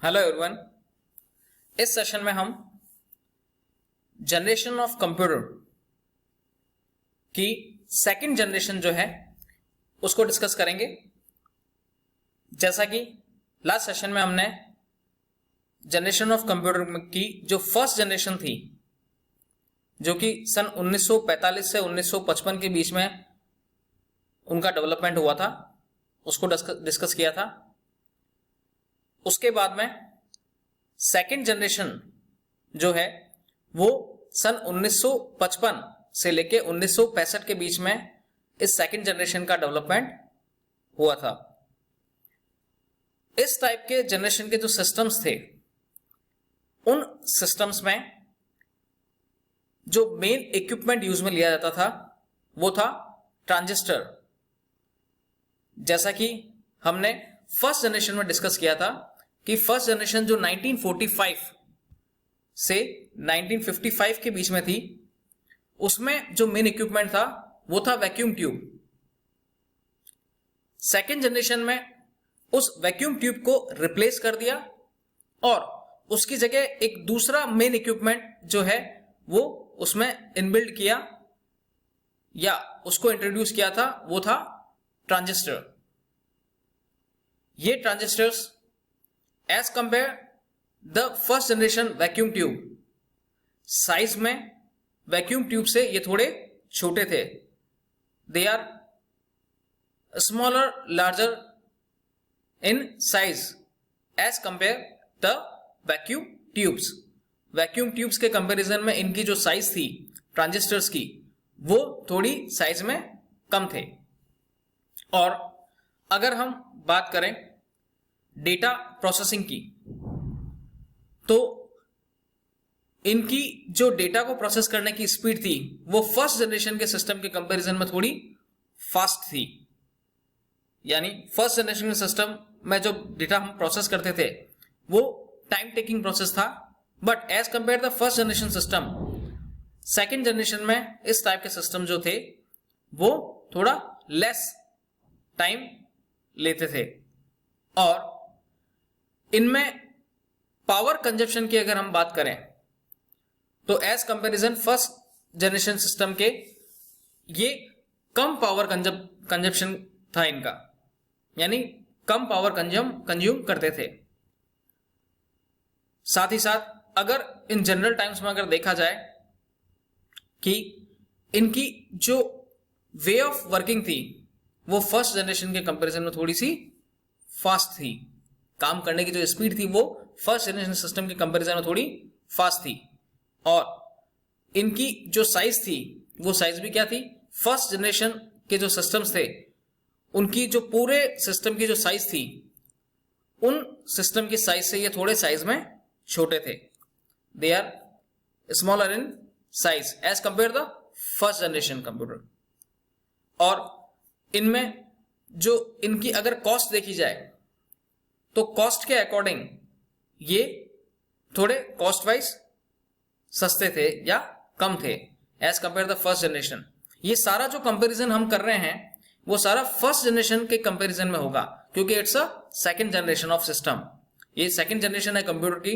Hello everyone. इस session में हम जनरेशन ऑफ कंप्यूटर की सेकंड जनरेशन जो है उसको डिस्कस करेंगे। जैसा कि लास्ट सेशन में हमने जनरेशन ऑफ कंप्यूटर की जो फर्स्ट जनरेशन थी, जो कि सन 1945 से 1955 के बीच में उनका डेवलपमेंट हुआ था, उसको डिस्कस किया था। उसके बाद में सेकंड जनरेशन जो है वो सन 1955 से लेके 1965 के बीच में इस सेकंड जनरेशन का डेवलपमेंट हुआ था। इस टाइप के जनरेशन के जो सिस्टम्स थे, उन सिस्टम्स में जो मेन इक्विपमेंट यूज में लिया जाता था वो था ट्रांजिस्टर। जैसा कि हमने फर्स्ट जनरेशन में डिस्कस किया था कि फर्स्ट जनरेशन जो 1945 से 1955 के बीच में थी, उसमें जो मेन इक्विपमेंट था वो था वैक्यूम ट्यूब। सेकेंड जनरेशन में उस वैक्यूम ट्यूब को रिप्लेस कर दिया और उसकी जगह एक दूसरा मेन इक्विपमेंट जो है वो उसमें इनबिल्ड किया या उसको इंट्रोड्यूस किया था, वो था ट्रांजिस्टर। ये transistors as compared the first generation vacuum tube, size में वैक्यूम ट्यूब से ये थोड़े छोटे थे। They are smaller larger in size as compared the vacuum tubes. Vacuum tubes के कंपैरिजन में इनकी जो साइज थी ट्रांजिस्टर्स की, वो थोड़ी साइज में कम थे। और अगर हम बात करें डेटा प्रोसेसिंग की, तो इनकी जो डेटा को प्रोसेस करने की स्पीड थी वो फर्स्ट जनरेशन के सिस्टम के कंपैरिजन में थोड़ी फास्ट थी। यानी फर्स्ट जनरेशन के सिस्टम में जो डेटा हम प्रोसेस करते थे वो टाइम टेकिंग प्रोसेस था, but as compared the first generation system, second generation में इस टाइप के सिस्टम जो थे वो थोड़ा लेस टाइम लेते थे। और इनमें पावर कंजप्शन की अगर हम बात करें तो as comparison first generation system के ये कम पावर कंजप्शन था इनका, यानी कम पावर कंज्यूम करते थे। साथ ही साथ अगर इन जनरल टाइम्स में अगर देखा जाए कि इनकी जो वे ऑफ वर्किंग थी वो फर्स्ट जनरेशन के कंपैरिजन में थोड़ी सी फास्ट थी। काम करने की जो स्पीड थी वो फर्स्ट जनरेशन सिस्टम के कंपैरिजन में थोड़ी फास्ट थी। और इनकी जो साइज थी वो साइज भी क्या थी, फर्स्ट जनरेशन के जो सिस्टम्स थे उनकी जो पूरे सिस्टम की जो साइज थी, उन सिस्टम की साइज से ये थोड़े साइज में छोटे थे। They are smaller in size as compared the first generation computer. और इनमें जो इनकी अगर कॉस्ट देखी जाए तो कॉस्ट के अकॉर्डिंग ये थोड़े कॉस्ट वाइज सस्ते थे या कम थे as compared the first generation. ये सारा जो कंपैरिजन हम कर रहे हैं वो सारा फर्स्ट जनरेशन के कंपैरिजन में होगा, क्योंकि it's a second generation of system. ये सेकंड जनरेशन है कंप्यूटर की,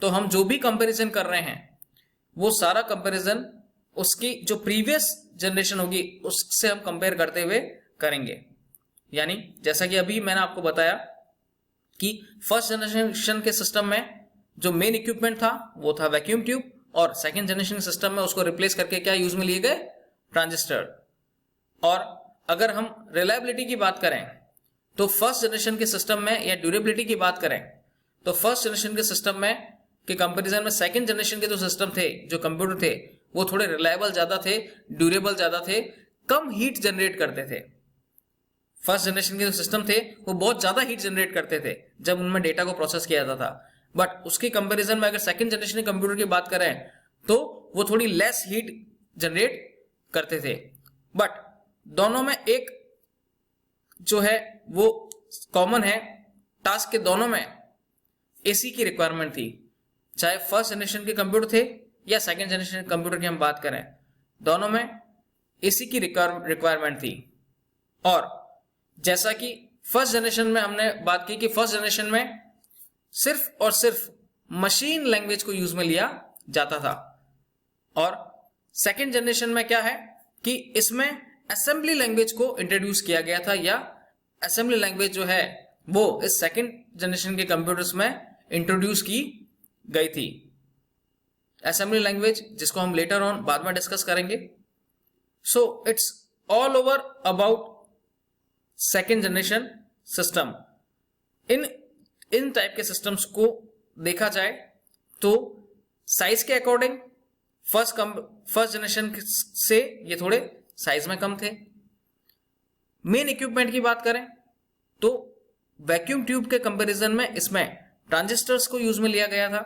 तो हम जो भी कंपैरिजन कर रहे हैं वो सारा कंपैरिजन उसकी जो प्रीवियस जनरेशन होगी उससे हम कंपेयर करते हुए करेंगे। यानी जैसा कि अभी मैंने आपको बताया कि फर्स्ट जनरेशन के सिस्टम में जो मेन इक्विपमेंट था वो था वैक्यूम ट्यूब, और सेकंड जनरेशन सिस्टम में उसको रिप्लेस करके क्या यूज में लिए गए, ट्रांजिस्टर। और अगर हम रिलायबिलिटी की बात करें तो फर्स्ट जनरेशन के सिस्टम में, या ड्यूरेबिलिटी की बात करें तो फर्स्ट जनरेशन के सिस्टम में के कंपैरिजन में सेकंड जनरेशन के जो सिस्टम थे, जो कंप्यूटर थे, वो थोड़े रिलायबल ज्यादा थे, ड्यूरेबल ज्यादा थे, कम हीट जनरेट करते थे। फर्स्ट जनरेशन के जो सिस्टम थे वो बहुत ज्यादा हीट जनरेट करते थे जब उनमें डेटा को प्रोसेस किया जाता था, बट उसके कंपैरिजन में अगर सेकंड जनरेशन के कंप्यूटर की बात करें तो वो थोड़ी लेस हीट जनरेट करते थे। बट दोनों में एक जो है वो कॉमन है, टास्क के दोनों में एसी की रिक्वायरमेंट थी। चाहे फर्स्ट जनरेशन के कंप्यूटर थे या सेकंड जनरेशन के कंप्यूटर की हम बात करें, दोनों में एसी की रिक्वायरमेंट थी। और जैसा कि फर्स्ट जनरेशन में हमने बात की कि फर्स्ट जनरेशन में सिर्फ और सिर्फ मशीन लैंग्वेज को यूज में लिया जाता था। और सेकेंड जनरेशन में क्या है कि इसमें असेंबली लैंग्वेज को इंट्रोड्यूस किया गया था, या असेंबली लैंग्वेज जो है वो इस सेकेंड जनरेशन के कंप्यूटर्स में इंट्रोड्यूस की गई थी। असेंबली लैंग्वेज जिसको हम लेटर ऑन बाद में डिस्कस करेंगे। So it's all over about second generation system. In type के सिस्टम्स को देखा जाए तो साइज के अकॉर्डिंग फर्स्ट जनरेशन से ये थोड़े साइज में कम थे। मेन इक्विपमेंट की बात करें तो वैक्यूम ट्यूब के कंपैरिजन में इसमें ट्रांजिस्टर्स को यूज में लिया गया था।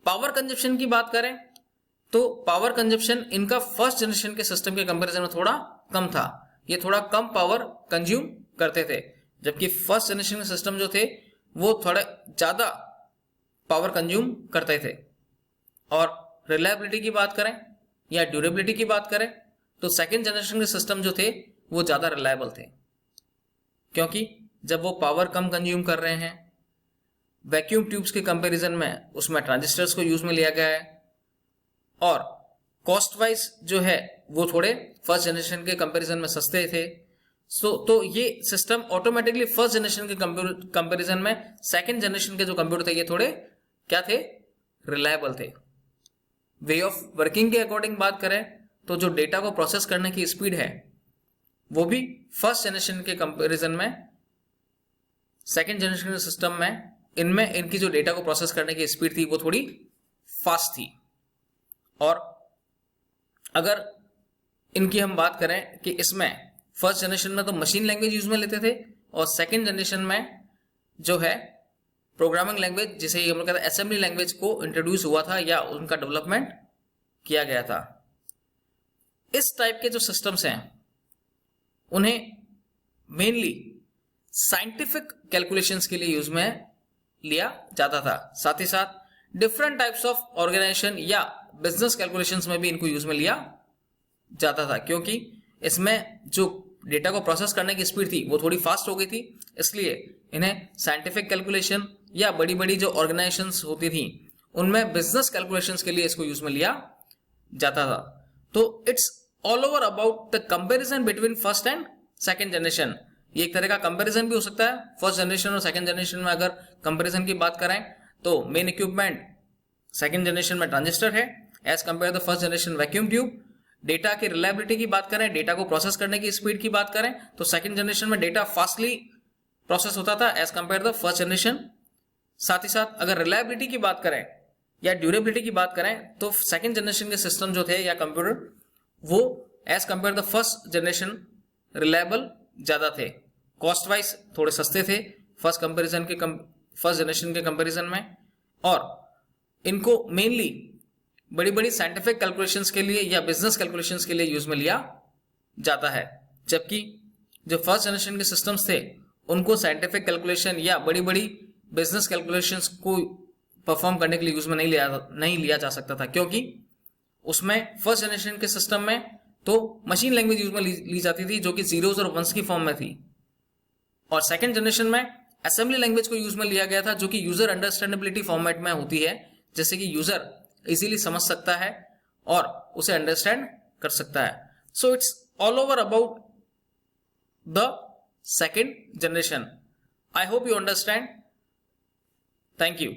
पावर कंजप्शन की बात करें तो पावर कंजप्शन इनका फर्स्ट जनरेशन के सिस्टम के कंपैरिजन में थोड़ा कम था। ये थोड़ा कम पावर कंज्यूम करते थे, जबकि फर्स्ट जनरेशन के सिस्टम जो थे वो थोड़े ज्यादा पावर कंज्यूम करते थे। और रिलायबिलिटी की बात करें या ड्यूरेबिलिटी की बात करें तो सेकेंड जनरेशन के सिस्टम जो थे वो ज्यादा रिलायबल थे, क्योंकि जब वो पावर कम कंज्यूम कर रहे हैं, वैक्यूम ट्यूब्स के कंपैरिजन में उसमें ट्रांजिस्टर्स को यूज में लिया गया है, और कॉस्ट वाइज जो है वो थोड़े फर्स्ट जनरेशन के कंपैरिजन में सस्ते थे। तो ये सिस्टम ऑटोमेटिकली फर्स्ट जनरेशन के कंपैरिजन में सेकेंड जनरेशन के जो कंप्यूटर थे ये थोड़े क्या थे, रिलायबल थे। वे ऑफ वर्किंग के अकॉर्डिंग बात करें तो जो डेटा को प्रोसेस करने की स्पीड है वो भी फर्स्ट जनरेशन के कंपैरिजन में सेकेंड जनरेशन के सिस्टम में इनमें इनकी जो डेटा को प्रोसेस करने की स्पीड थी वो थोड़ी फास्ट थी। और अगर इनकी हम बात करें कि इसमें फर्स्ट जनरेशन में तो मशीन लैंग्वेज यूज में लेते थे, और सेकेंड जनरेशन में जो है प्रोग्रामिंग लैंग्वेज जिसे हम लोग कहते हैं असेंबली लैंग्वेज को इंट्रोड्यूस हुआ था या उनका डेवलपमेंट किया गया था। इस टाइप के जो सिस्टम्स हैं उन्हें मेनली साइंटिफिक कैलकुलेशंस के लिए यूज में लिया जाता था। साथ ही साथ डिफरेंट टाइप्स ऑफ ऑर्गेनाइजेशन या बिजनेस कैलकुलेशंस में भी इनको यूज में लिया जाता था, क्योंकि इसमें जो डेटा को प्रोसेस करने की स्पीड थी वो थोड़ी फास्ट हो गई थी, इसलिए इन्हें साइंटिफिक कैलकुलेशन या बड़ी बड़ी जो ऑर्गेनाइजेशंस होती थी उनमें बिजनेस कैलकुलेशंस के लिए इसको यूज में लिया जाता था। तो it's all over about the comparison between first and second generation. ये एक तरह का कंपैरिजन भी हो सकता है। फर्स्ट जनरेशन और सेकंड जनरेशन में अगर कंपैरिजन की बात करें तो मेन इक्विपमेंट सेकंड जनरेशन में ट्रांजिस्टर है as compared the first generation vacuum tube. Data की रिलायबिलिटी की बात करें, डेटा को प्रोसेस करने की स्पीड की बात करें तो सेकंड जनरेशन में डेटा फास्टली प्रोसेस होता था as compared the first generation. साथ ही साथ अगर रिलायबिलिटी की बात करें या ड्यूरेबिलिटी की बात करें तो सेकंड जनरेशन के सिस्टम जो थे या कंप्यूटर वो as compared the first generation reliable ज्यादा थे। कॉस्ट वाइज थोड़े सस्ते थे फर्स्ट जनरेशन के कंपैरिजन में, और इनको मेनली बड़ी बड़ी साइंटिफिक कैलकुलेशंस के लिए या बिजनेस कैलकुलेशंस के लिए यूज में लिया जाता है, जबकि जो फर्स्ट जनरेशन के सिस्टम्स थे उनको साइंटिफिक कैलकुलेशन या बड़ी बड़ी बिजनेस कैलकुलेशंस को परफॉर्म करने के लिए यूज में नहीं लिया जा सकता था, क्योंकि उसमें फर्स्ट जनरेशन के सिस्टम में तो मशीन लैंग्वेज यूज में ली जाती थी जो कि जीरोस और वंस की फॉर्म में थी, और सेकेंड जनरेशन में असेंबली लैंग्वेज को यूज में लिया गया था जो कि यूजर अंडरस्टैंडेबिलिटी फॉर्मेट में होती है, जैसे कि यूजर इजीली समझ सकता है और उसे अंडरस्टैंड कर सकता है। So it's all over about the second generation. I hope you understand. Thank you.